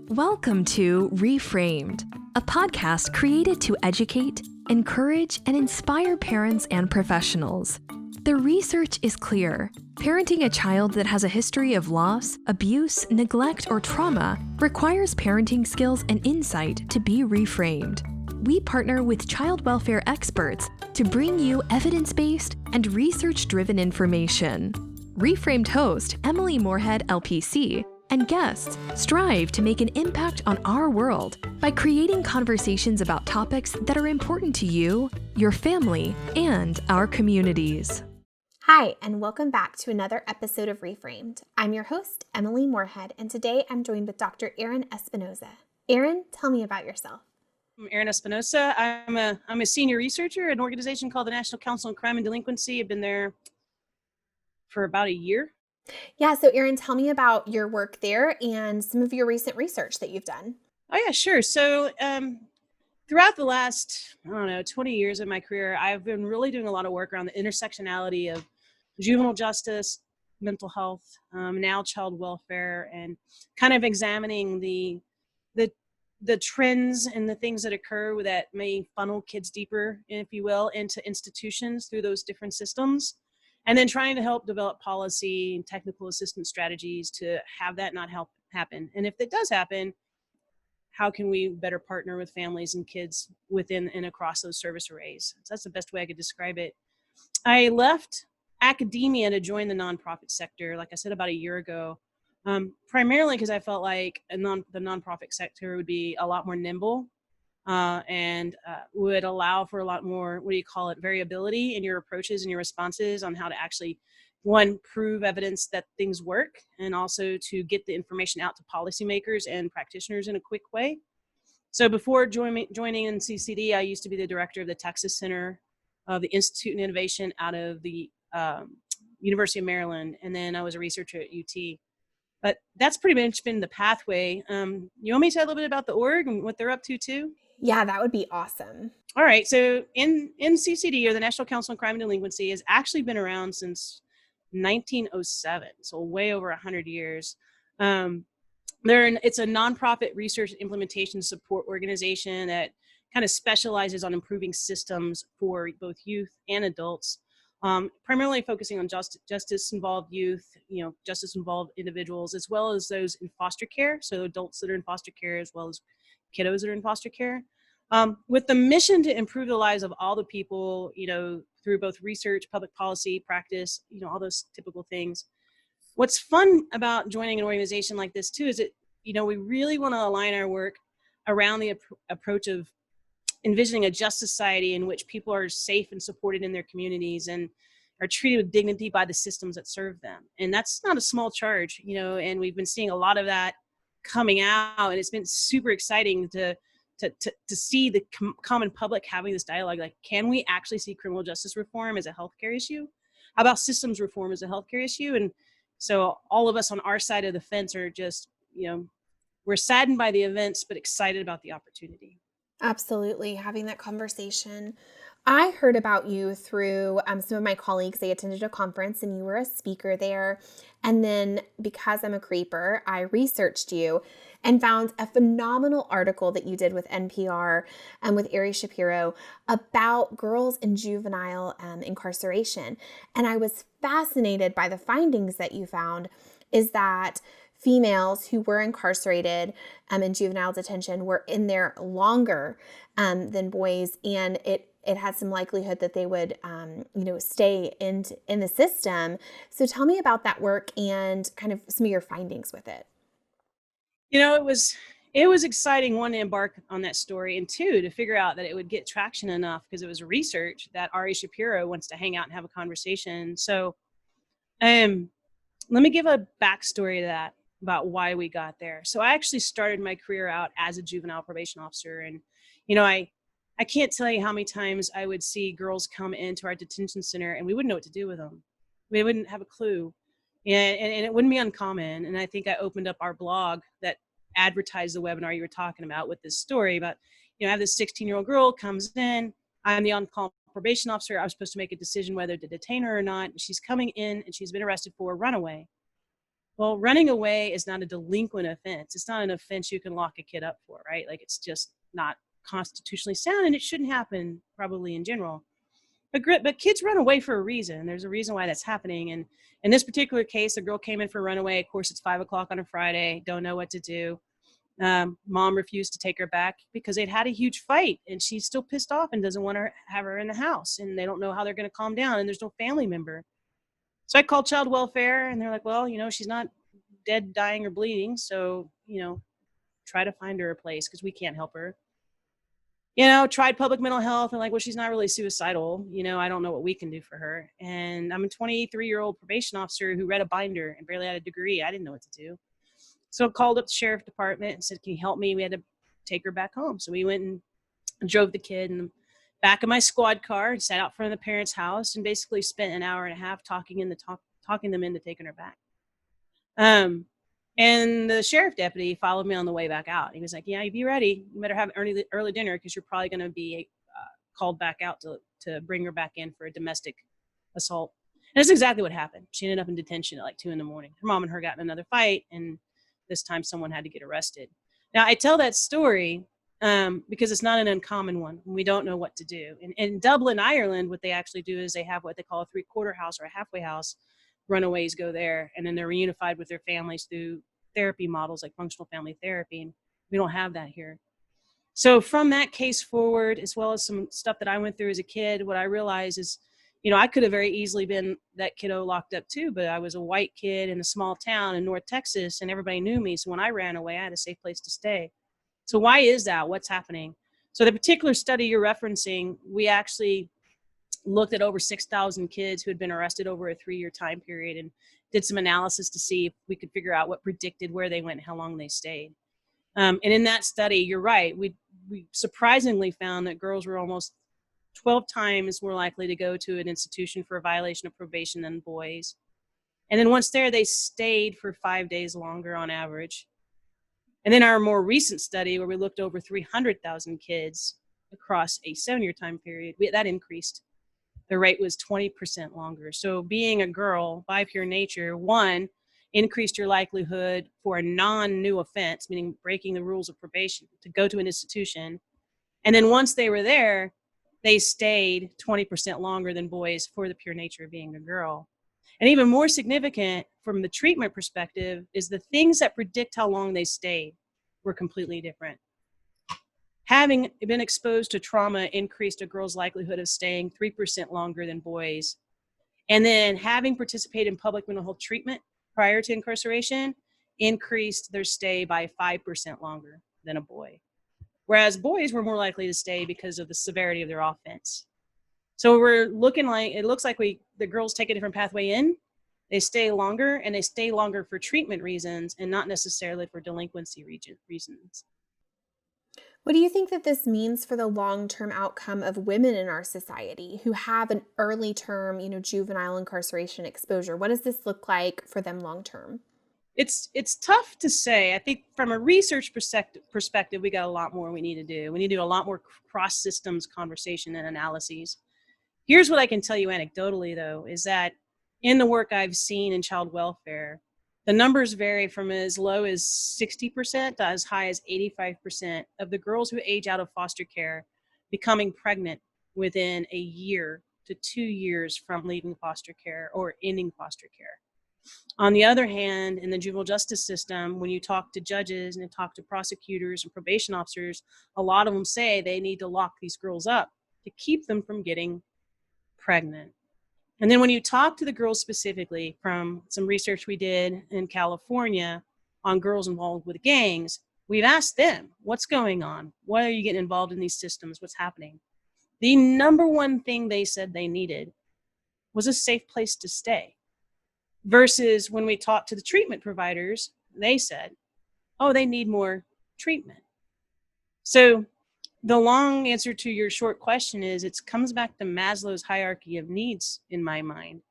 Welcome to reFRAMED, a podcast created to educate, encourage, and inspire parents and professionals. The research is clear. Parenting a child that has a history of loss, abuse, neglect, or trauma requires parenting skills and insight to be reframed. We partner with child welfare experts to bring you evidence-based and research-driven information. reFRAMED host Emily Morehead, LPC, and guests strive to make an impact on our world by creating conversations about topics that are important to you, your family, and our communities. Hi, and welcome back to another episode of reFRAMED. I'm your host, Emily Morehead, and today I'm joined with Dr. Erin Espinosa. Erin, tell me about yourself. I'm Erin Espinosa. I'm a senior researcher at an organization called the National Council on Crime and Delinquency. I've been there for about a year. Yeah, so Erin, tell me about your work there and some of your recent research that you've done. Oh yeah, sure. So throughout the last, 20 years of my career, I've been really doing a lot of work around the intersectionality of juvenile justice, mental health, now child welfare, and kind of examining the trends and the things that occur that may funnel kids deeper, if you will, into institutions through those different systems. And then trying to help develop policy and technical assistance strategies to have that not happen. And if it does happen, how can we better partner with families and kids within and across those service arrays? So that's the best way I could describe it. I left academia to join the nonprofit sector, like I said, about a year ago, primarily because I felt like the nonprofit sector would be a lot more nimble and would allow for a lot more, variability in your approaches and your responses on how to actually, one, prove evidence that things work, and also to get the information out to policymakers and practitioners in a quick way. So before joining NCCD, I used to be the director of the Texas Center of the Institute of Innovation out of the University of Maryland, and then I was a researcher at UT. But that's pretty much been the pathway. You want me to tell a little bit about the org and what they're up to too? Yeah, that would be awesome. All right. So NCCD, or the National Council on Crime and Delinquency, has actually been around since 1907, so way over 100 years. It's a nonprofit research and implementation support organization that kind of specializes on improving systems for both youth and adults. Primarily focusing on justice-involved youth, justice-involved individuals, as well as those in foster care, so adults that are in foster care, as well as kiddos that are in foster care, with the mission to improve the lives of all the people, through both research, public policy, practice, all those typical things. What's fun about joining an organization like this, too, is that, we really want to align our work around the approach of envisioning a just society in which people are safe and supported in their communities and are treated with dignity by the systems that serve them. And that's not a small charge, and we've been seeing a lot of that coming out, and it's been super exciting to see the common public having this dialogue. Like, can we actually see criminal justice reform as a healthcare issue? How about systems reform as a healthcare issue? And so all of us on our side of the fence are just, we're saddened by the events, but excited about the opportunity. Absolutely, having that conversation. I heard about you through some of my colleagues. They attended a conference and you were a speaker there. And then because I'm a creeper, I researched you and found a phenomenal article that you did with NPR and with Ari Shapiro about girls in juvenile incarceration. And I was fascinated by the findings that you found is that females who were incarcerated in juvenile detention were in there longer than boys, and it had some likelihood that they would, stay in the system. So tell me about that work and kind of some of your findings with it. It was exciting, one, to embark on that story, and two, to figure out that it would get traction enough, because it was research that Ari Shapiro wants to hang out and have a conversation. So let me give a backstory to that, about why we got there. So I actually started my career out as a juvenile probation officer. And, I can't tell you how many times I would see girls come into our detention center and we wouldn't know what to do with them. We wouldn't have a clue. And it wouldn't be uncommon. And I think I opened up our blog that advertised the webinar you were talking about with this story about, I have this 16-year-old girl comes in, I'm the on-call probation officer. I was supposed to make a decision whether to detain her or not. She's coming in and she's been arrested for a runaway. Well, running away is not a delinquent offense. It's not an offense you can lock a kid up for, right? Like, it's just not constitutionally sound, and it shouldn't happen probably in general. But kids run away for a reason. There's a reason why that's happening. And in this particular case, the girl came in for a runaway. Of course, it's 5 o'clock on a Friday. Don't know what to do. Mom refused to take her back because they'd had a huge fight, and she's still pissed off and doesn't want to have her in the house. And they don't know how they're going to calm down, and there's no family member. So I called child welfare, and they're like, well, she's not dead, dying, or bleeding. So, try to find her a place because we can't help her. Tried public mental health, and like, well, she's not really suicidal. I don't know what we can do for her. And I'm a 23-year-old probation officer who read a binder and barely had a degree. I didn't know what to do. So I called up the sheriff department and said, can you help me? We had to take her back home. So we went and drove the kid in the back of my squad car and sat out front of the parents' house and basically spent an hour and a half talking them into taking her back. And the sheriff deputy followed me on the way back out. He was like, yeah, you be ready. You better have early dinner because you're probably going to be called back out to bring her back in for a domestic assault. And that's exactly what happened. She ended up in detention at like 2 a.m. Her mom and her got in another fight, and this time someone had to get arrested. Now, I tell that story because it's not an uncommon one. We don't know what to do. In Dublin, Ireland, what they actually do is they have what they call a three-quarter house or a halfway house. Runaways go there, and then they're reunified with their families through therapy models like functional family therapy. And we don't have that here. So from that case forward, as well as some stuff that I went through as a kid, what I realized is, I could have very easily been that kiddo locked up too, but I was a white kid in a small town in North Texas, and everybody knew me. So when I ran away, I had a safe place to stay. So why is that? What's happening? So the particular study you're referencing, we actually looked at over 6,000 kids who had been arrested over a 3-year time period and did some analysis to see if we could figure out what predicted where they went and how long they stayed. And in that study, you're right, we surprisingly found that girls were almost 12 times more likely to go to an institution for a violation of probation than boys. And then once there, they stayed for 5 days longer on average. And then our more recent study, where we looked over 300,000 kids across a 7-year time period, that increased. The rate was 20% longer. So being a girl by pure nature, one, increased your likelihood for a non-new offense, meaning breaking the rules of probation, to go to an institution. And then once they were there, they stayed 20% longer than boys for the pure nature of being a girl. And even more significant from the treatment perspective is the things that predict how long they stayed were completely different. Having been exposed to trauma increased a girl's likelihood of staying 3% longer than boys. And then having participated in public mental health treatment prior to incarceration increased their stay by 5% longer than a boy. Whereas boys were more likely to stay because of the severity of their offense. So it looks like the girls take a different pathway in. They stay longer, and they stay longer for treatment reasons and not necessarily for delinquency reasons. What do you think that this means for the long-term outcome of women in our society who have an early term, juvenile incarceration exposure? What does this look like for them long-term? It's tough to say. I think from a research perspective, we got a lot more we need to do. We need to do a lot more cross-systems conversation and analyses. Here's what I can tell you anecdotally, though, is that in the work I've seen in child welfare, the numbers vary from as low as 60% to as high as 85% of the girls who age out of foster care becoming pregnant within a year to 2 years from leaving foster care or ending foster care. On the other hand, in the juvenile justice system, when you talk to judges and talk to prosecutors and probation officers, a lot of them say they need to lock these girls up to keep them from getting pregnant. And then when you talk to the girls specifically, from some research we did in California on girls involved with gangs, we've asked them, what's going on? Why are you getting involved in these systems? What's happening? The number one thing they said they needed was a safe place to stay. Versus when we talked to the treatment providers, they said, oh, they need more treatment. So the long answer to your short question is it comes back to Maslow's hierarchy of needs in my mind,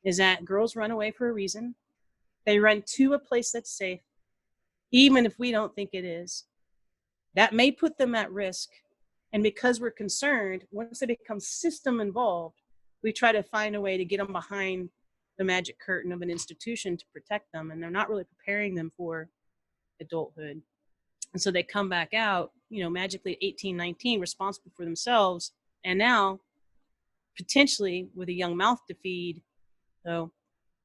is that girls run away for a reason. They run to a place that's safe, even if we don't think it is. That may put them at risk. And because we're concerned, once they become system involved, we try to find a way to get them behind the magic curtain of an institution to protect them, and they're not really preparing them for adulthood. And so they come back out, magically at 18, 19, responsible for themselves, and now potentially with a young mouth to feed. So,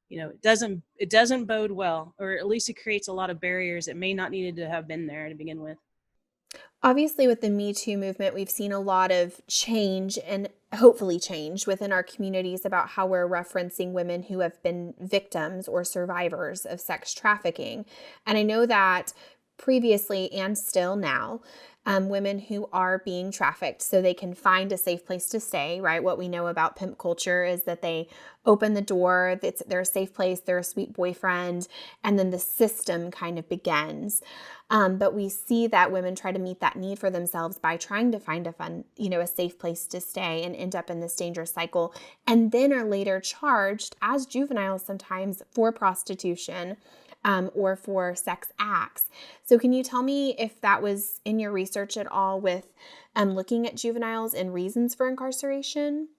it doesn't bode well, or at least it creates a lot of barriers that may not needed to have been there to begin with. Obviously, with the Me Too movement, we've seen a lot of change and hopefully change within our communities about how we're referencing women who have been victims or survivors of sex trafficking. And I know that previously and still now, women who are being trafficked so they can find a safe place to stay, right? What we know about pimp culture is that they open the door, they're a safe place, they're a sweet boyfriend, and then the system kind of begins. But we see that women try to meet that need for themselves by trying to find a safe place to stay and end up in this dangerous cycle, and then are later charged as juveniles sometimes for prostitution or for sex acts. So can you tell me if that was in your research at all with looking at juveniles and reasons for incarceration?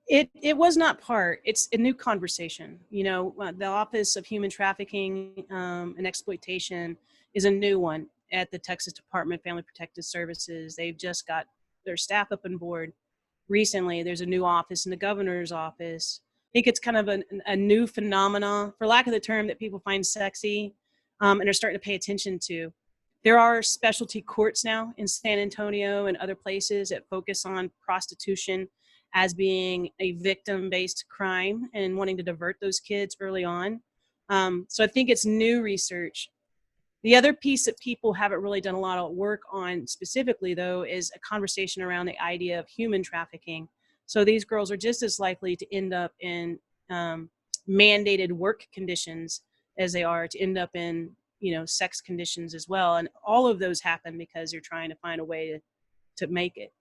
It was not part. It's a new conversation. The Office of Human Trafficking and Exploitation is a new one at the Texas Department of Family Protective Services. They've just got their staff up on board recently. There's a new office in the governor's office. I think it's kind of a new phenomenon, for lack of the term, that people find sexy and are starting to pay attention to. There are specialty courts now in San Antonio and other places that focus on prostitution as being a victim-based crime and wanting to divert those kids early on. So I think it's new research. The other piece that people haven't really done a lot of work on specifically, though, is a conversation around the idea of human trafficking. So these girls are just as likely to end up in mandated work conditions as they are to end up in, sex conditions as well. And all of those happen because you're trying to find a way to make it.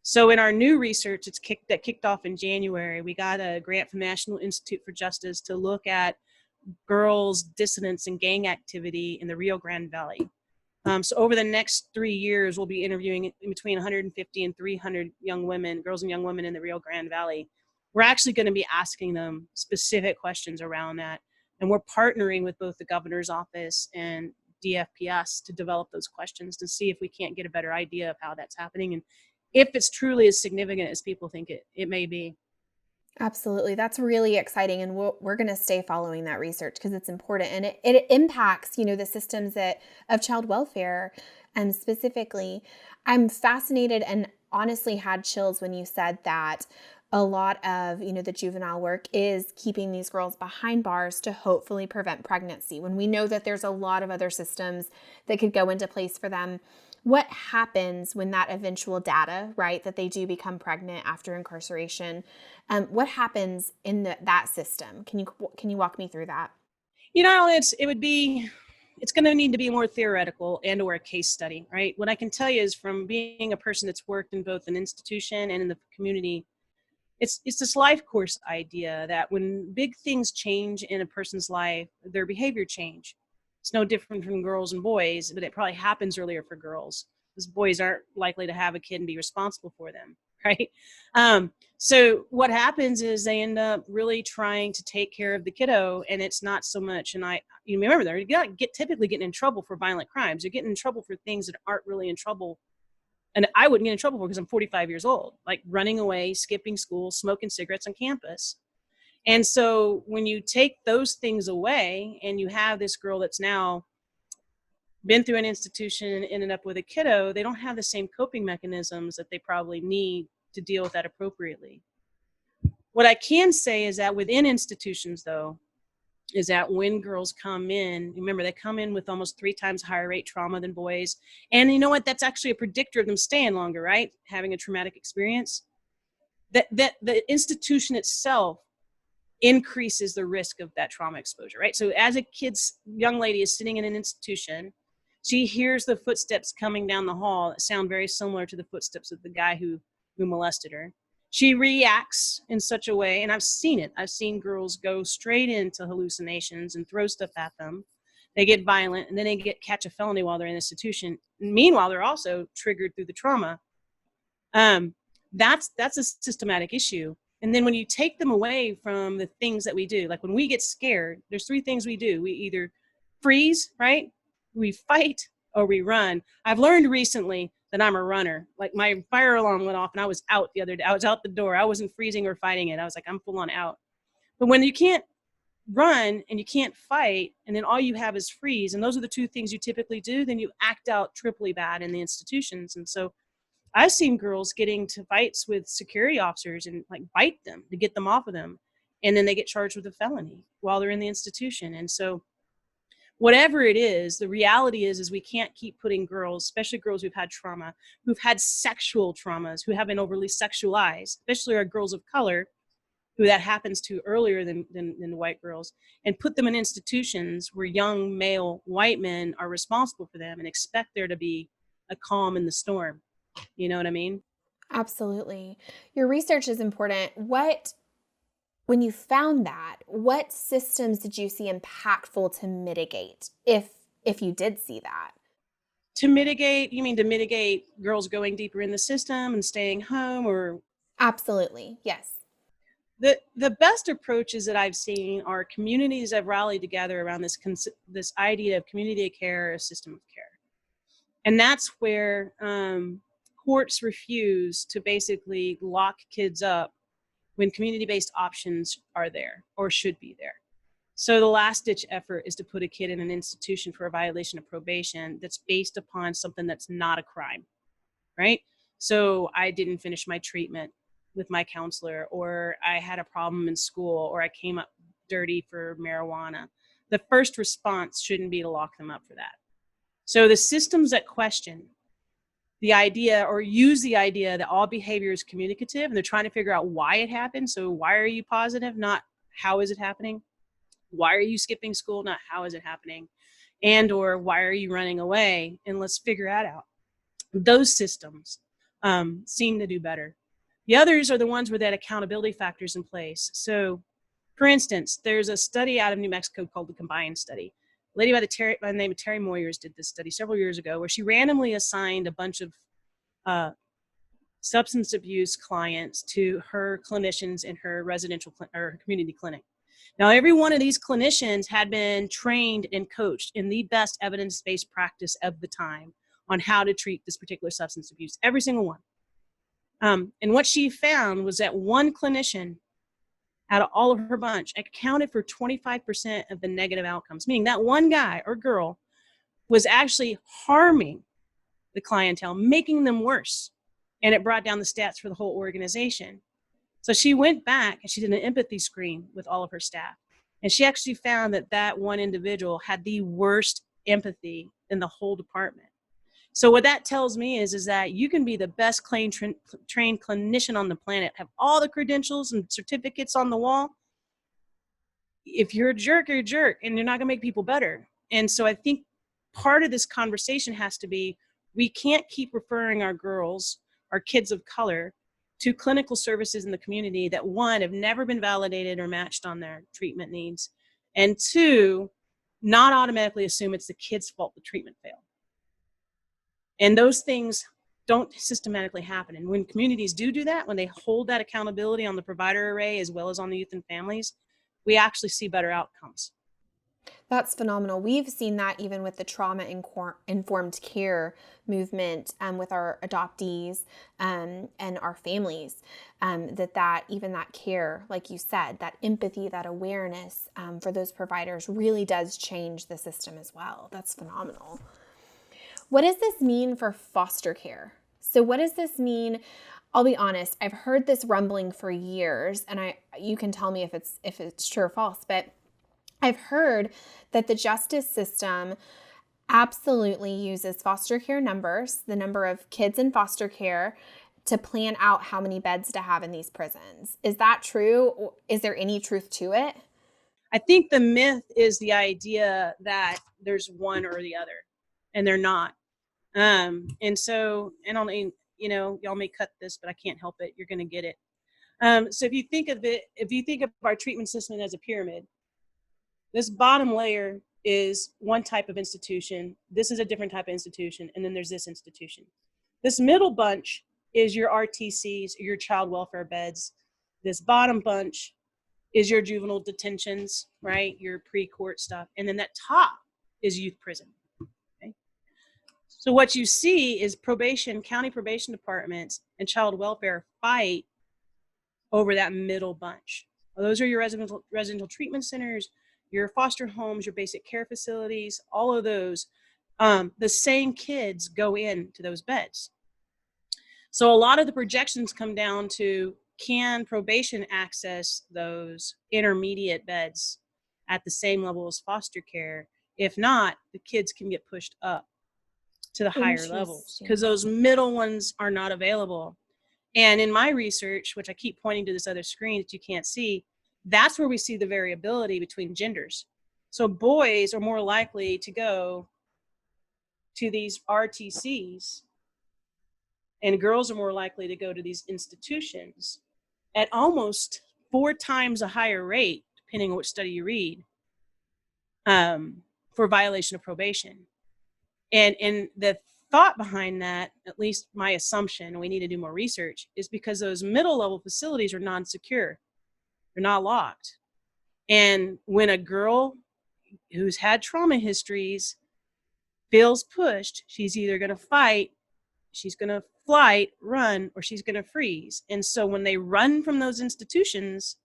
So in our new research, that kicked off in January, we got a grant from the National Institute for Justice to look at girls' dissidence and gang activity in the Rio Grande Valley. So over the next 3 years, we'll be interviewing between 150 and 300 girls and young women in the Rio Grande Valley. We're actually going to be asking them specific questions around that. And we're partnering with both the governor's office and DFPS to develop those questions to see if we can't get a better idea of how that's happening and if it's truly as significant as people think it may be. Absolutely. That's really exciting. And we're going to stay following that research because it's important. And it impacts, the systems of child welfare. And specifically, I'm fascinated and honestly had chills when you said that a lot of, the juvenile work is keeping these girls behind bars to hopefully prevent pregnancy. When we know that there's a lot of other systems that could go into place for them. What happens when that eventual data, right, that they do become pregnant after incarceration? What happens in that system? Can you walk me through that? It's going to need to be more theoretical and or a case study, right? What I can tell you is from being a person that's worked in both an institution and in the community, it's this life course idea that when big things change in a person's life, their behavior change. It's no different from girls and boys, but it probably happens earlier for girls because boys aren't likely to have a kid and be responsible for them, right? So what happens is they end up really trying to take care of the kiddo, and it's not so much. And you remember, they're typically getting in trouble for violent crimes. You're getting in trouble for things that aren't really in trouble. And I wouldn't get in trouble for because I'm 45 years old, like running away, skipping school, smoking cigarettes on campus. And so when you take those things away and you have this girl that's now been through an institution and ended up with a kiddo, they don't have the same coping mechanisms that they probably need to deal with that appropriately. What I can say is that within institutions, though, is that when girls come in, remember, they come in with almost 3 times higher rate trauma than boys. And you know what? That's actually a predictor of them staying longer, right? Having a traumatic experience. That the institution itself increases the risk of that trauma exposure, right? So as a young lady is sitting in an institution, she hears the footsteps coming down the hall that sound very similar to the footsteps of the guy who molested her. She reacts in such a way, and I've seen it. I've seen girls go straight into hallucinations and throw stuff at them. They get violent, and then they catch a felony while they're in the institution. Meanwhile, they're also triggered through the trauma. That's a systematic issue. And then when you take them away from the things that we do, like when we get scared, there's three things we do. We either freeze, right? We fight, or we run. I've learned recently that I'm a runner. Like my fire alarm went off and I was out the other day. I was out the door. I wasn't freezing or fighting it. I was like, I'm full on out. But when you can't run and you can't fight, and then all you have is freeze, and those are the two things you typically do, then you act out triply bad in the institutions. And so I've seen girls getting to fights with security officers and like bite them to get them off of them. And then they get charged with a felony while they're in the institution. And so whatever it is, the reality is we can't keep putting girls, especially girls who've had trauma, who've had sexual traumas, who have been overly sexualized, especially our girls of color, who that happens to earlier than white girls, and put them in institutions where young male white men are responsible for them and expect there to be a calm in the storm. You know what I mean? Absolutely. Your research is important. When you found that, what systems did you see impactful to mitigate, if you did see that? To mitigate, you mean to mitigate girls going deeper in the system and staying home, or? Absolutely, yes. The best approaches that I've seen are communities that have rallied together around this idea of community of care, a system of care. And that's where courts refuse to basically lock kids up when community-based options are there or should be there. So the last-ditch effort is to put a kid in an institution for a violation of probation that's based upon something that's not a crime, right? So I didn't finish my treatment with my counselor, or I had a problem in school, or I came up dirty for marijuana. The first response shouldn't be to lock them up for that. So the systems that question the idea or use the idea that all behavior is communicative, and they're trying to figure out why it happened. So why are you positive? Not how is it happening? Why are you skipping school? Not how is it happening? And or why are you running away? And let's figure that out. Those systems seem to do better. The others are the ones where that accountability factors in place. So for instance, there's a study out of New Mexico called the Combined Study. A lady by the name of Terry Moyers did this study several years ago, where she randomly assigned a bunch of substance abuse clients to her clinicians in her residential or community clinic. Now, every one of these clinicians had been trained and coached in the best evidence-based practice of the time on how to treat this particular substance abuse, every single one. And what she found was that one clinician out of all of her bunch accounted for 25% of the negative outcomes, meaning that one guy or girl was actually harming the clientele, making them worse. And it brought down the stats for the whole organization. So she went back and she did an empathy screen with all of her staff. And she actually found that that one individual had the worst empathy in the whole department. So what that tells me is that you can be the best trained clinician on the planet, have all the credentials and certificates on the wall. If you're a jerk, you're a jerk, and you're not going to make people better. And so I think part of this conversation has to be, we can't keep referring our girls, our kids of color, to clinical services in the community that, one, have never been validated or matched on their treatment needs, and two, not automatically assume it's the kid's fault the treatment failed. And those things don't systematically happen. And when communities do that, when they hold that accountability on the provider array as well as on the youth and families, we actually see better outcomes. That's phenomenal. We've seen that even with the trauma-informed care movement with our adoptees and our families, that care, like you said, that empathy, that awareness for those providers really does change the system as well. That's phenomenal. What does this mean for foster care? So what does this mean? I'll be honest, I've heard this rumbling for years, and you can tell me if it's true or false, but I've heard that the justice system absolutely uses foster care numbers, the number of kids in foster care, to plan out how many beds to have in these prisons. Is that true? Is there any truth to it? I think the myth is the idea that there's one or the other, and they're not. And so, and only, y'all may cut this, but I can't help it. You're going to get it. So if you think of our treatment system as a pyramid, this bottom layer is one type of institution. This is a different type of institution. And then there's this institution. This middle bunch is your RTCs, your child welfare beds. This bottom bunch is your juvenile detentions, right? Your pre-court stuff. And then that top is youth prison. Okay? So what you see is probation, county probation departments, and child welfare fight over that middle bunch. Those are your residential treatment centers, your foster homes, your basic care facilities, all of those. The same kids go into those beds. So a lot of the projections come down to, can probation access those intermediate beds at the same level as foster care? If not, the kids can get pushed up to the higher levels because those middle ones are not available. And in my research, which I keep pointing to this other screen that you can't see, that's where we see the variability between genders. So boys are more likely to go to these RTCs, and girls are more likely to go to these institutions at almost 4 times a higher rate, depending on which study you read, for violation of probation. And the thought behind that, at least my assumption, and we need to do more research, is because those middle level facilities are non-secure. They're not locked. And when a girl who's had trauma histories feels pushed, she's either going to fight, she's going to flight, run, or she's going to freeze. And so when they run from those institutions,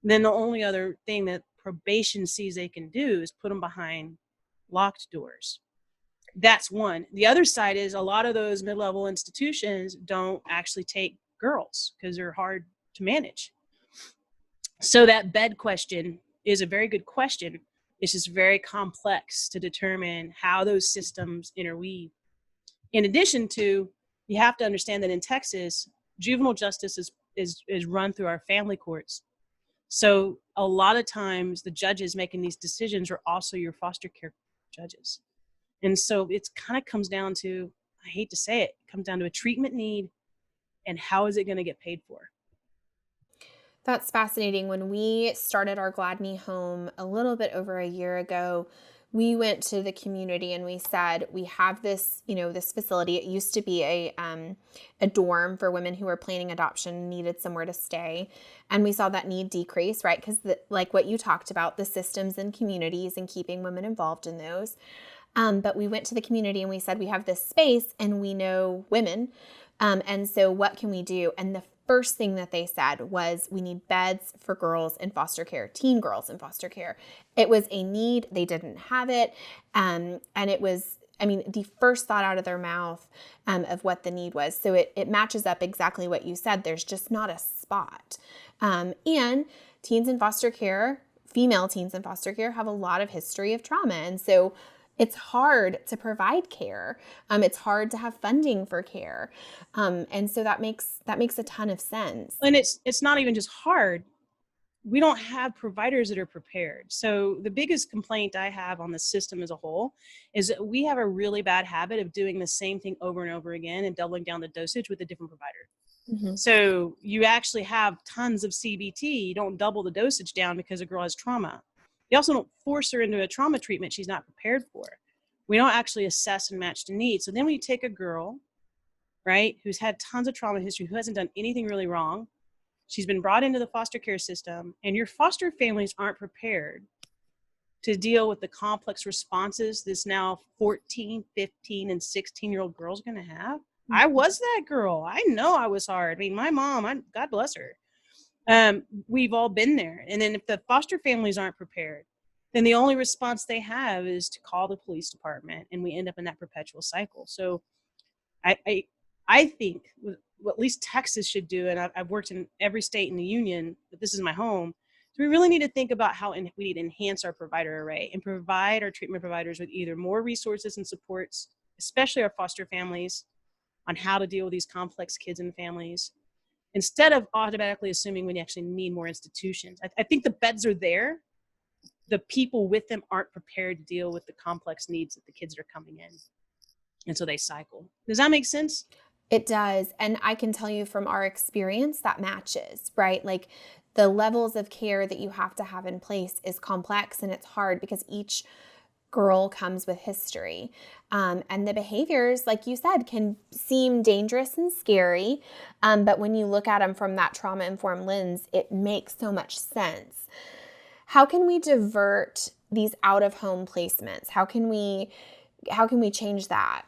then the only other thing that probation sees they can do is put them behind locked doors. That's one. The other side is a lot of those mid-level institutions don't actually take girls because they're hard to manage. So that bed question is a very good question. It's just very complex to determine how those systems interweave. In addition to, you have to understand that in Texas, juvenile justice is run through our family courts. So a lot of times the judges making these decisions are also your foster care judges. And so it's kind of comes down to, I hate to say it, comes down to a treatment need and how is it going to get paid for? That's fascinating. When we started our Gladney home a little bit over a year ago, we went to the community and we said, we have this, this facility. It used to be a dorm for women who were planning adoption, needed somewhere to stay. And we saw that need decrease, right? Because like what you talked about, the systems and communities and keeping women involved in those. But we went to the community and we said, we have this space and we know women. And so what can we do? And the first thing that they said was, we need beds for girls in foster care, teen girls in foster care. It was a need. They didn't have it. And it was, the first thought out of their mouth of what the need was. So it matches up exactly what you said. There's just not a spot. And teens in foster care, female teens in foster care, have a lot of history of trauma. And so it's hard to provide care. It's hard to have funding for care. And so that makes a ton of sense. And it's not even just hard. We don't have providers that are prepared. So the biggest complaint I have on the system as a whole is that we have a really bad habit of doing the same thing over and over again and doubling down the dosage with a different provider. Mm-hmm. So you actually have tons of CBT. You don't double the dosage down because a girl has trauma. You also don't force her into a trauma treatment she's not prepared for. We don't actually assess and match the needs. So then when you take a girl, right, who's had tons of trauma history, who hasn't done anything really wrong, she's been brought into the foster care system, and your foster families aren't prepared to deal with the complex responses this now 14, 15, and 16-year-old girl's going to have. Mm-hmm. I was that girl. I know I was hard. My mom, God bless her. We've all been there. And then if the foster families aren't prepared, then the only response they have is to call the police department, and we end up in that perpetual cycle. So I think what at least Texas should do, and I've worked in every state in the union, but this is my home, so we really need to think about how we need to enhance our provider array and provide our treatment providers with either more resources and supports, especially our foster families, on how to deal with these complex kids and families, instead of automatically assuming we actually need more institutions. I think the beds are there. The people with them aren't prepared to deal with the complex needs that the kids are coming in. And so they cycle. Does that make sense? It does. And I can tell you from our experience that matches, right? Like the levels of care that you have to have in place is complex and it's hard because each girl comes with history. And the behaviors, like you said, can seem dangerous and scary. But when you look at them from that trauma-informed lens, it makes so much sense. How can we divert these out-of-home placements? How can we change that?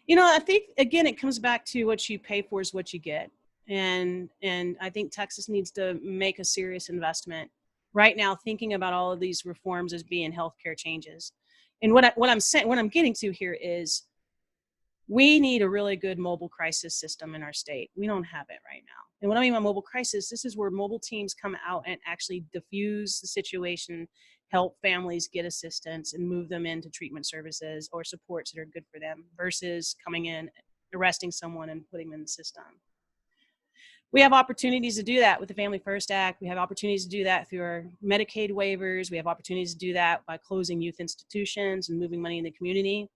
I think, again, it comes back to what you pay for is what you get. And I think Texas needs to make a serious investment right now, thinking about all of these reforms as being healthcare changes. And what I'm getting to here is we need a really good mobile crisis system in our state. We don't have it right now. And what I mean by mobile crisis, this is where mobile teams come out and actually diffuse the situation, help families get assistance, and move them into treatment services or supports that are good for them versus coming in, arresting someone and putting them in the system. We have opportunities to do that with the Family First Act. We have opportunities to do that through our Medicaid waivers. We have opportunities to do that by closing youth institutions and moving money in the community.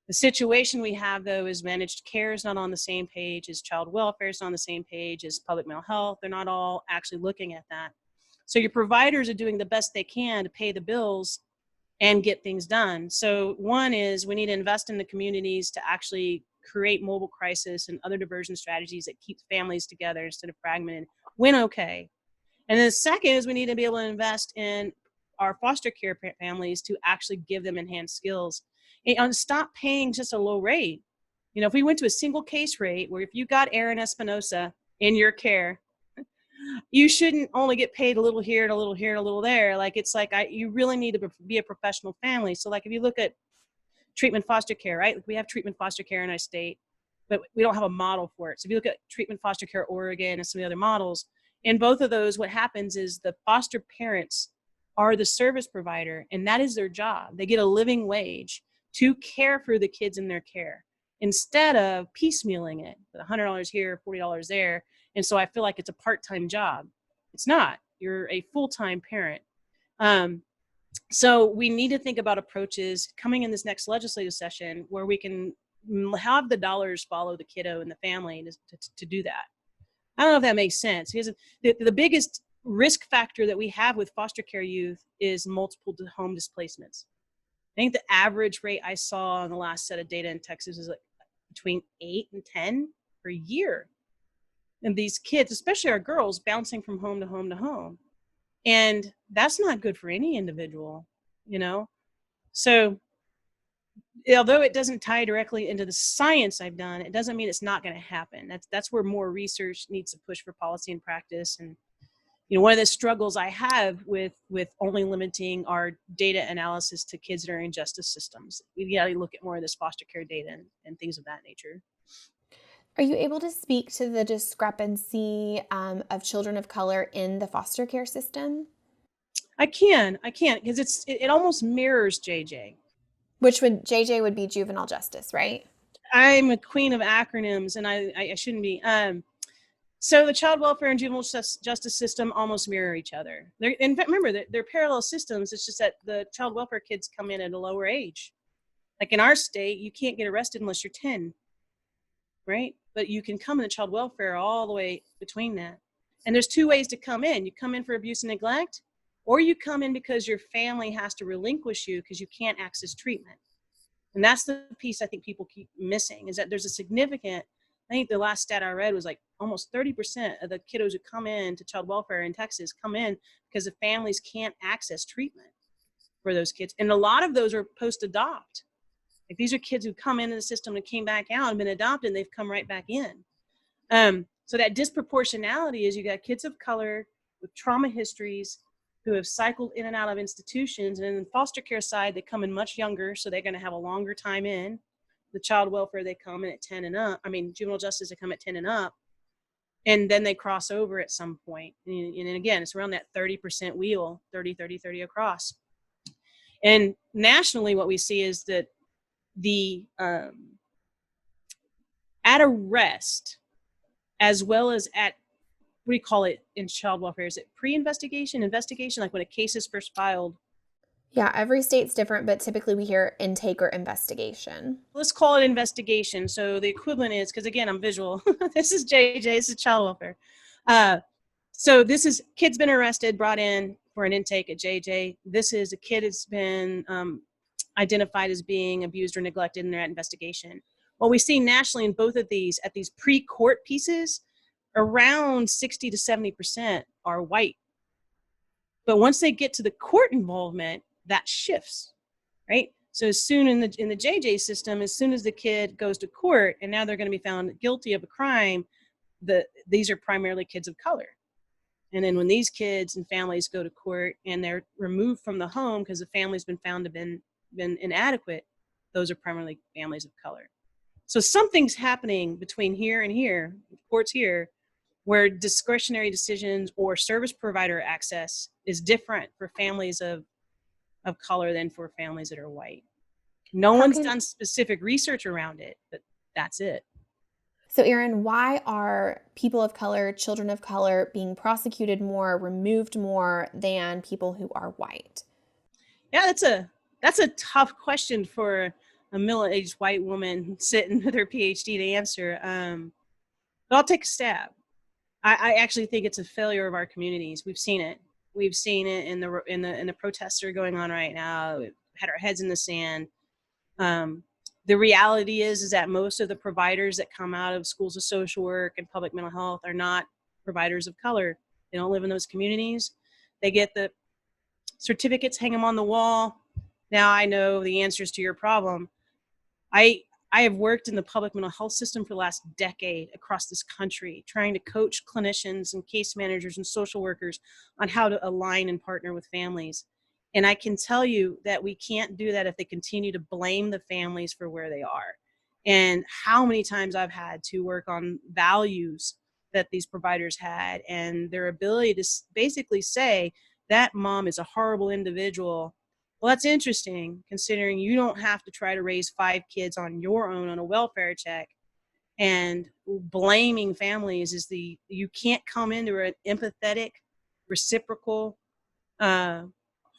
The situation we have, though, is managed care is not on the same page, as child welfare is not on the same page, as public mental health. They're not all actually looking at that. So your providers are doing the best they can to pay the bills and get things done. So one is we need to invest in the communities to actually create mobile crisis and other diversion strategies that keep families together instead of fragmented when okay. And then the second is we need to be able to invest in our foster care families to actually give them enhanced skills and stop paying just a low rate. If we went to a single case rate where if you got Erin Espinosa in your care, you shouldn't only get paid a little here and a little here and a little there. You really need to be a professional family. So if you look at treatment foster care, right? We have treatment foster care in our state, but we don't have a model for it. So if you look at treatment foster care Oregon and some of the other models, in both of those, what happens is the foster parents are the service provider, and that is their job. They get a living wage to care for the kids in their care instead of piecemealing it with $100 here, $40 there. And so I feel like it's a part-time job. It's not. You're a full-time parent. So we need to think about approaches coming in this next legislative session where we can have the dollars follow the kiddo and the family to do that. I don't know if that makes sense, because the biggest risk factor that we have with foster care youth is multiple home displacements. I think the average rate I saw in the last set of data in Texas is between 8 and 10 per year. And these kids, especially our girls, bouncing from home to home to home. And that's not good for any individual, So although it doesn't tie directly into the science I've done, it doesn't mean it's not going to happen. That's where more research needs to push for policy and practice. And, one of the struggles I have with only limiting our data analysis to kids that are in justice systems. We've got to look at more of this foster care data and things of that nature. Are you able to speak to the discrepancy of children of color in the foster care system? I can, because it almost mirrors JJ. JJ would be juvenile justice, right? I'm a queen of acronyms, and I shouldn't be. So the child welfare and juvenile justice system almost mirror each other. In fact, remember, they're parallel systems. It's just that the child welfare kids come in at a lower age. Like in our state, you can't get arrested unless you're 10, right? But you can come in the child welfare all the way between that. And there's two ways to come in. You come in for abuse and neglect, or you come in because your family has to relinquish you because you can't access treatment. And that's the piece I think people keep missing, is that there's a significant, I think the last stat I read was like almost 30% of the kiddos who come in to child welfare in Texas come in because the families can't access treatment for those kids. And a lot of those are post-adopt. Like these are kids who come into the system and came back out and been adopted, and they've come right back in. So that disproportionality is you got kids of color with trauma histories who have cycled in and out of institutions. And in the foster care side, they come in much younger, so they're going to have a longer time in. The child welfare, they come in at 10 and up. Juvenile justice, they come at 10 and up. And then they cross over at some point. And again, it's around that 30% wheel, 30, 30, 30 across. And nationally, what we see is that the at arrest, as well as at, what do you call it in child welfare? Is it pre-investigation, investigation, like when a case is first filed? Yeah, every state's different, but typically we hear intake or investigation. Let's call it investigation. So the equivalent is, because again, I'm visual. This is JJ, this is child welfare. So this is kid's been arrested, brought in for an intake at JJ. This is a kid that's been identified as being abused or neglected in that investigation. What we see nationally in both of these, at these pre-court pieces, around 60 to 70% are white. But once they get to the court involvement, that shifts, right? So as soon in the JJ system, as soon as the kid goes to court and now they're going to be found guilty of a crime, these are primarily kids of color. And then when these kids and families go to court and they're removed from the home because the family's been found to have been inadequate, those are primarily families of color. So something's happening between here and here, courts here, where discretionary decisions or service provider access is different for families of color than for families that are white. No one's done specific research around it, but that's it. So, Erin, why are people of color, children of color, being prosecuted more, removed more than people who are white? Yeah, that's a tough question for a middle-aged white woman sitting with her PhD to answer. But I'll take a stab. I actually think it's a failure of our communities. We've seen it. We've seen it in the protests that are going on right now. We've had our heads in the sand. The reality is that most of the providers that come out of schools of social work and public mental health are not providers of color. They don't live in those communities. They get the certificates, hang them on the wall. Now I know the answers to your problem. I have worked in the public mental health system for the last decade across this country, trying to coach clinicians and case managers and social workers on how to align and partner with families. And I can tell you that we can't do that if they continue to blame the families for where they are. And how many times I've had to work on values that these providers had and their ability to basically say that mom is a horrible individual. Well, that's interesting, considering you don't have to try to raise 5 kids on your own on a welfare check. And blaming families is you can't come into an empathetic, reciprocal,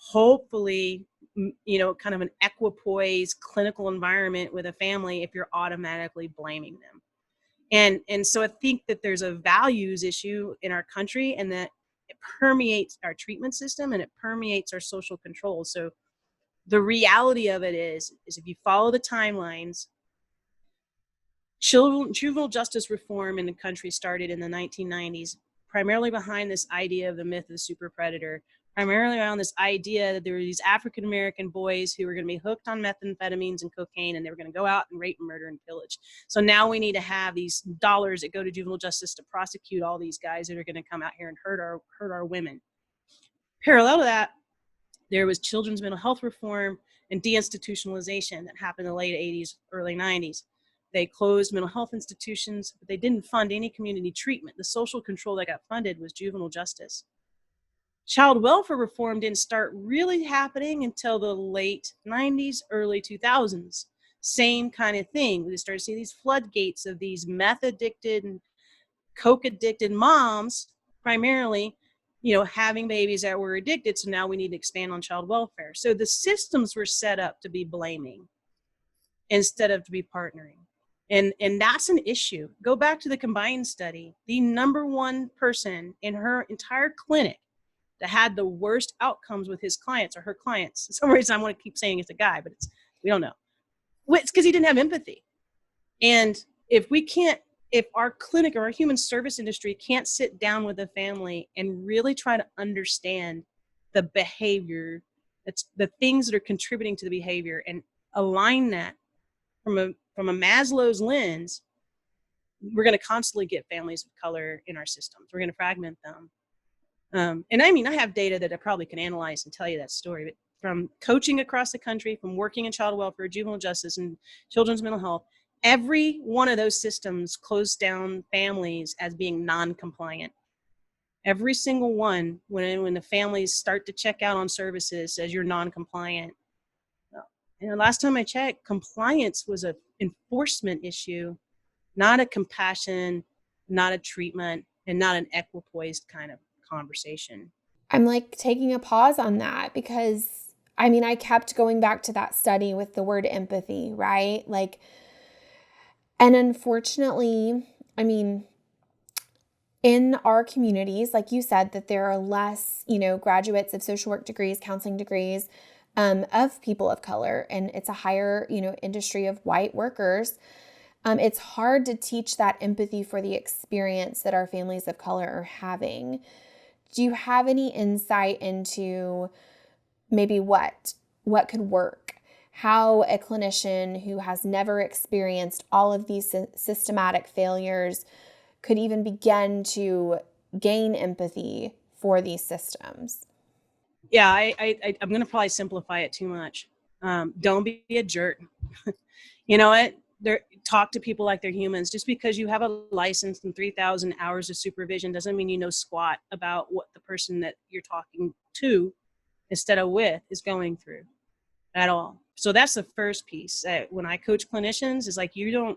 hopefully, kind of an equipoise clinical environment with a family if you're automatically blaming them. And so I think that there's a values issue in our country, and that it permeates our treatment system and it permeates our social control. So the reality of it is if you follow the timelines, juvenile justice reform in the country started in the 1990s, primarily behind this idea of the myth of the super predator, primarily around this idea that there were these African-American boys who were going to be hooked on methamphetamines and cocaine, and they were going to go out and rape and murder and pillage. So now we need to have these dollars that go to juvenile justice to prosecute all these guys that are going to come out here and hurt our women. Parallel to that, there was children's mental health reform and deinstitutionalization that happened in the late 80s, early 90s. They closed mental health institutions, but they didn't fund any community treatment. The social control that got funded was juvenile justice. Child welfare reform didn't start really happening until the late 90s, early 2000s. Same kind of thing. We started seeing these floodgates of these meth-addicted and coke-addicted moms, primarily, having babies that were addicted. So now we need to expand on child welfare. So the systems were set up to be blaming instead of to be partnering. And that's an issue. Go back to the combined study. The number one person in her entire clinic that had the worst outcomes with his clients or her clients. For some reason I want to keep saying it's a guy, but we don't know. It's because he didn't have empathy. And if our clinic or our human service industry can't sit down with a family and really try to understand the behavior, that's the things that are contributing to the behavior, and align that from a Maslow's lens, we're going to constantly get families of color in our systems. We're going to fragment them. And I mean, I have data that I probably can analyze and tell you that story, but from coaching across the country, from working in child welfare, juvenile justice, and children's mental health, every one of those systems closed down families as being non-compliant. Every single one, when the families start to check out on services, says you're non-compliant. And the last time I checked, compliance was an enforcement issue, not a compassion, not a treatment, and not an equipoised kind of conversation. I'm like taking a pause on that because I kept going back to that study with the word empathy, right? And unfortunately, in our communities, like you said, that there are less, graduates of social work degrees, counseling degrees, of people of color, and it's a higher, industry of white workers. It's hard to teach that empathy for the experience that our families of color are having. Do you have any insight into maybe what could work? How a clinician who has never experienced all of these systematic failures could even begin to gain empathy for these systems? Yeah, I'm going to probably simplify it too much. Don't be a jerk. You know what? Talk to people like they're humans. Just because you have a license and 3,000 hours of supervision doesn't mean you know squat about what the person that you're talking to instead of with is going through at all. So that's the first piece. When I coach clinicians, is like you're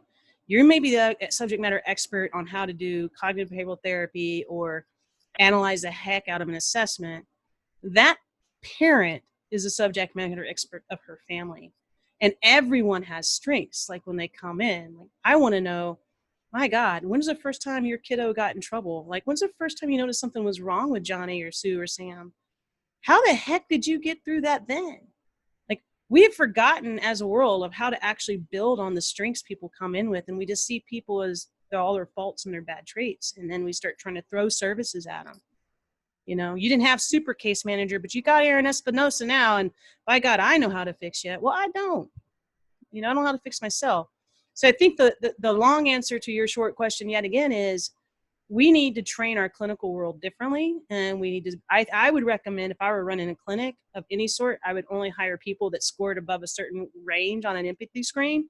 maybe the subject matter expert on how to do cognitive behavioral therapy or analyze the heck out of an assessment. That parent is a subject matter expert of her family. And everyone has strengths. Like when they come in, like, I want to know, my God, when's the first time your kiddo got in trouble? Like, when's the first time you noticed something was wrong with Johnny or Sue or Sam? How the heck did you get through that then? Like, we have forgotten as a world of how to actually build on the strengths people come in with. And we just see people as all their faults and their bad traits. And then we start trying to throw services at them. You didn't have super case manager, but you got Erin Espinosa now. And by God, I know how to fix you. Well, I don't. I don't know how to fix myself. So I think the long answer to your short question yet again is we need to train our clinical world differently. And we need to, I would recommend if I were running a clinic of any sort, I would only hire people that scored above a certain range on an empathy screen.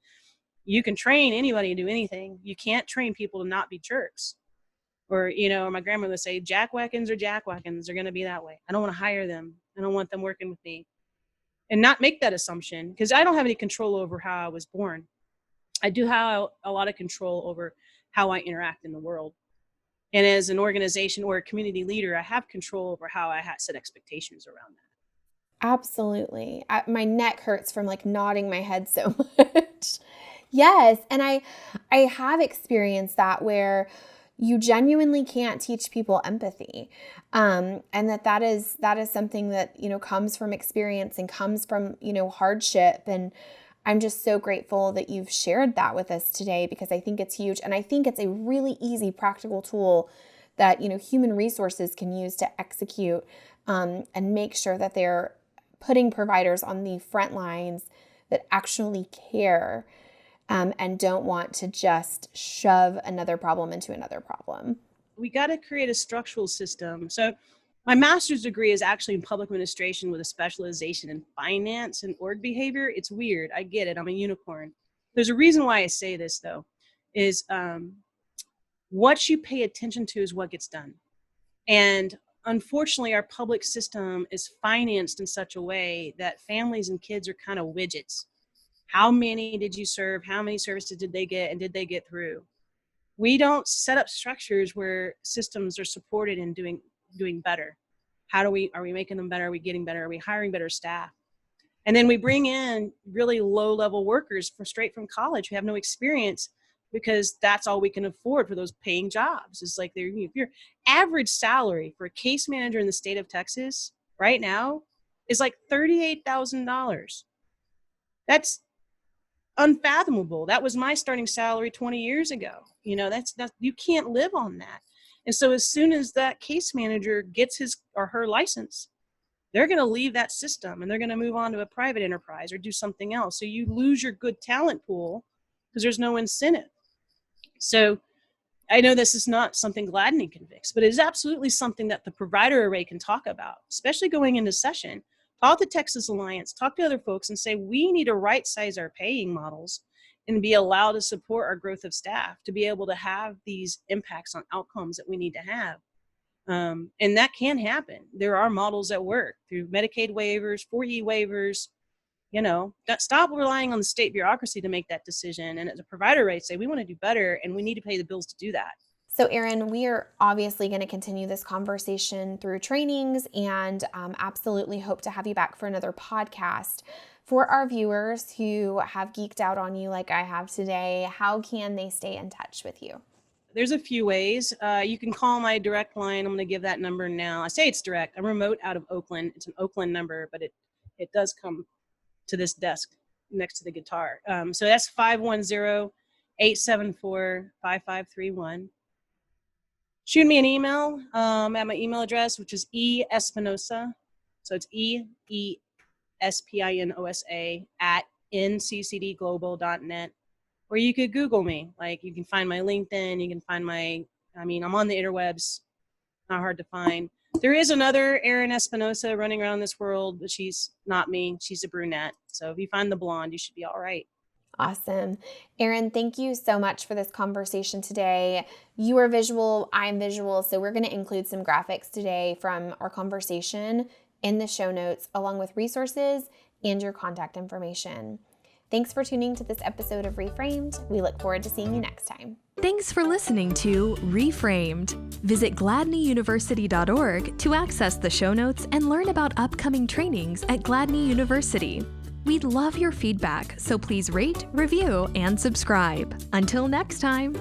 You can train anybody to do anything. You can't train people to not be jerks. Or, my grandmother would say, jackwackins are jackwackins. They're going to be that way. I don't want to hire them. I don't want them working with me. And not make that assumption, because I don't have any control over how I was born. I do have a lot of control over how I interact in the world. And as an organization or a community leader, I have control over how I set expectations around that. Absolutely. My neck hurts from nodding my head so much. Yes. And I have experienced that where you genuinely can't teach people empathy. And that is something that, comes from experience and comes from, hardship. And I'm just so grateful that you've shared that with us today, because I think it's huge. And I think it's a really easy, practical tool that, human resources can use to execute and make sure that they're putting providers on the front lines that actually care and don't want to just shove another problem into another problem. We got to create a structural system. So my master's degree is actually in public administration with a specialization in finance and org behavior. It's weird. I get it. I'm a unicorn. There's a reason why I say this, though, is what you pay attention to is what gets done. And unfortunately, our public system is financed in such a way that families and kids are kind of widgets. How many did you serve? How many services did they get? And did they get through? We don't set up structures where systems are supported in doing better. Are we making them better? Are we getting better? Are we hiring better staff? And then we bring in really low level workers straight from college who have no experience, because that's all we can afford for those paying jobs. It's like if your average salary for a case manager in the state of Texas right now is like $38,000. That's unfathomable. That was my starting salary 20 years ago. That's you can't live on that. And so as soon as that case manager gets his or her license, they're going to leave that system and they're going to move on to a private enterprise or do something else. So you lose your good talent pool because there's no incentive. So I know this is not something Gladney can fix, but it is absolutely something that the provider array can talk about, especially going into session. Talk to Texas Alliance, talk to other folks and say, we need to right size our paying models and be allowed to support our growth of staff to be able to have these impacts on outcomes that we need to have. And that can happen. There are models that work through Medicaid waivers, 4E waivers. Stop relying on the state bureaucracy to make that decision. And as a provider rate, say we want to do better and we need to pay the bills to do that. So Erin, we are obviously going to continue this conversation through trainings and absolutely hope to have you back for another podcast. For our viewers who have geeked out on you like I have today, how can they stay in touch with you? There's a few ways. You can call my direct line. I'm going to give that number now. I say it's direct. I'm remote out of Oakland. It's an Oakland number, but it it does come to this desk next to the guitar. So that's 510-874-5531. Shoot me an email at my email address, which is Espinosa. So it's EESPINOSA at nccdglobal.net. Or you could Google me. Like, you can find my LinkedIn, you can find I'm on the interwebs, not hard to find. There is another Erin Espinosa running around this world, but she's not me. She's a brunette. So if you find the blonde, you should be all right. Awesome. Erin, thank you so much for this conversation today. You are visual, I'm visual, so we're going to include some graphics today from our conversation in the show notes, along with resources and your contact information. Thanks for tuning to this episode of Reframed. We look forward to seeing you next time. Thanks for listening to Reframed. Visit gladneyuniversity.org to access the show notes and learn about upcoming trainings at Gladney University. We'd love your feedback, so please rate, review, and subscribe. Until next time.